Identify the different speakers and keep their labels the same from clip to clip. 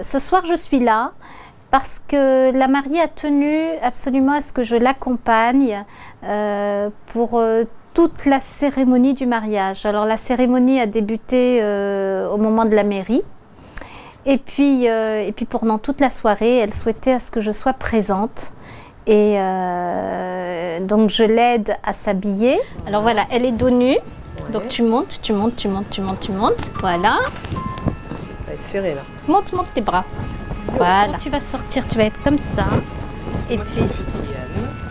Speaker 1: Ce soir, je suis là parce que la mariée a tenu absolument à ce que je l'accompagne pour toute la cérémonie du mariage. Alors la cérémonie a débuté au moment de la mairie. Et puis pendant toute la soirée, elle souhaitait à ce que je sois présente. Et donc je l'aide à s'habiller. Alors voilà, elle est dos nu. Ouais. Donc tu montes. Voilà.
Speaker 2: Ça va être serré là.
Speaker 1: Monte tes bras. Voilà. Tu vas sortir, tu vas être comme ça. Et
Speaker 2: moi,
Speaker 1: puis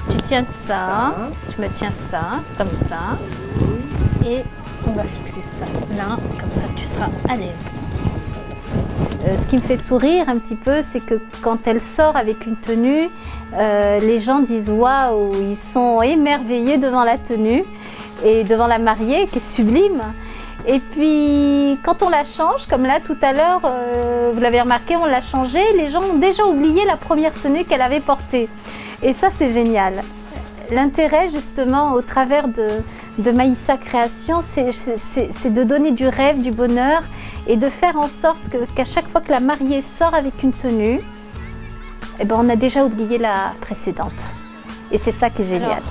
Speaker 1: tu tiens ça. Tu me tiens ça, comme ça. Et on va fixer ça là, comme ça tu seras à l'aise. Ce qui me fait sourire un petit peu, c'est que quand elle sort avec une tenue, les gens disent waouh, ils sont émerveillés devant la tenue et devant la mariée qui est sublime. Et puis quand on la change, comme là tout à l'heure, vous l'avez remarqué, on l'a changée, les gens ont déjà oublié la première tenue qu'elle avait portée. Et ça c'est génial. L'intérêt justement au travers de Maïssa Création, c'est de donner du rêve, du bonheur et de faire en sorte qu'à chaque fois que la mariée sort avec une tenue, eh ben, on a déjà oublié la précédente. Et c'est ça qui est génial.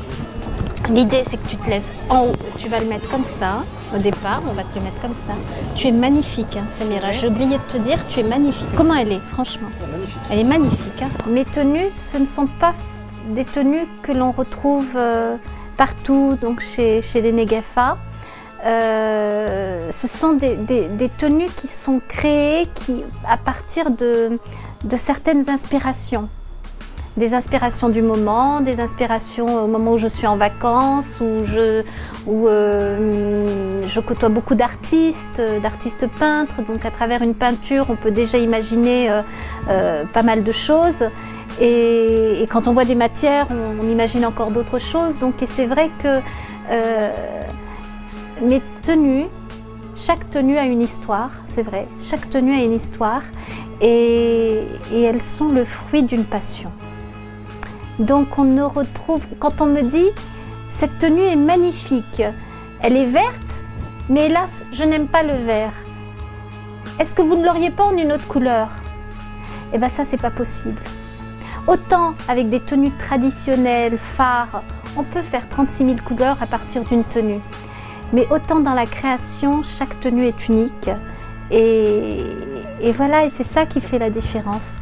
Speaker 1: L'idée c'est que tu te laisses en haut, tu vas le mettre comme ça. Au départ, on va te le mettre comme ça. Tu es magnifique, hein, Samira. J'ai oublié de te dire, tu es magnifique. Comment elle est, franchement?
Speaker 2: Magnifique.
Speaker 1: Elle est magnifique. Hein. Mes tenues, ce ne sont pas des tenues que l'on retrouve partout, donc chez les Néguéfa. Ce sont des tenues qui sont créées à partir de certaines inspirations. Des inspirations du moment, des inspirations au moment où je suis en vacances, où je côtoie beaucoup d'artistes peintres. Donc à travers une peinture, on peut déjà imaginer pas mal de choses. Et quand on voit des matières, on imagine encore d'autres choses. Donc, et c'est vrai que mes tenues, chaque tenue a une histoire, c'est vrai. Chaque tenue a une histoire et elles sont le fruit d'une passion. Donc on ne retrouve, quand on me dit cette tenue est magnifique, elle est verte, mais hélas je n'aime pas le vert. Est-ce que vous ne l'auriez pas en une autre couleur? Eh bien ça c'est pas possible. Autant avec des tenues traditionnelles, phares, on peut faire 36 000 couleurs à partir d'une tenue. Mais autant dans la création, chaque tenue est unique. Et voilà, et c'est ça qui fait la différence.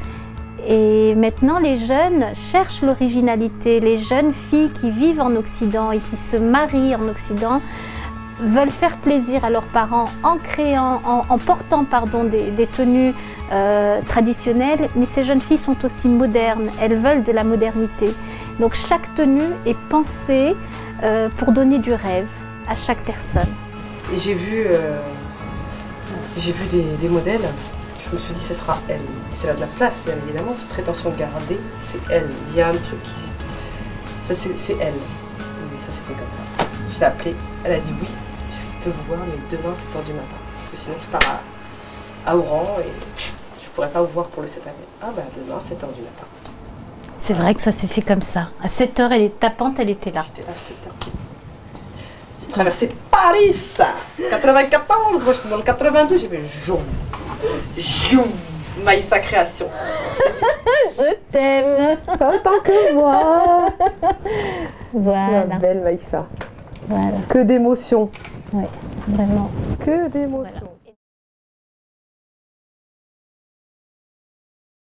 Speaker 1: Et maintenant, les jeunes cherchent l'originalité. Les jeunes filles qui vivent en Occident et qui se marient en Occident veulent faire plaisir à leurs parents en créant, en portant des tenues traditionnelles. Mais ces jeunes filles sont aussi modernes. Elles veulent de la modernité. Donc chaque tenue est pensée pour donner du rêve à chaque personne.
Speaker 2: Et j'ai vu des modèles. Je me suis dit, ce sera elle. C'est là de la place, bien évidemment, cette prétention de garder, c'est elle. Il y a un truc qui... Ça, c'est elle. Mais ça, c'était comme ça. Je l'ai appelée, elle a dit oui, je peux vous voir, mais demain, 7h du matin. Parce que sinon, je pars à Oran et je pourrais pas vous voir pour le 7 avril. Ah bah, demain, 7h du matin.
Speaker 1: C'est vrai que ça s'est fait comme ça. À 7h, elle est tapante, elle était là.
Speaker 2: J'étais là à 7h. J'ai traversé Paris, 94, moi j'étais dans le 82, j'ai fait Joum, Maïssa Création.
Speaker 1: Je t'aime.
Speaker 2: Autant que moi.
Speaker 1: Voilà.
Speaker 2: La belle Maïssa.
Speaker 1: Voilà.
Speaker 2: Que d'émotions.
Speaker 1: Oui, vraiment.
Speaker 2: Que d'émotions. Voilà.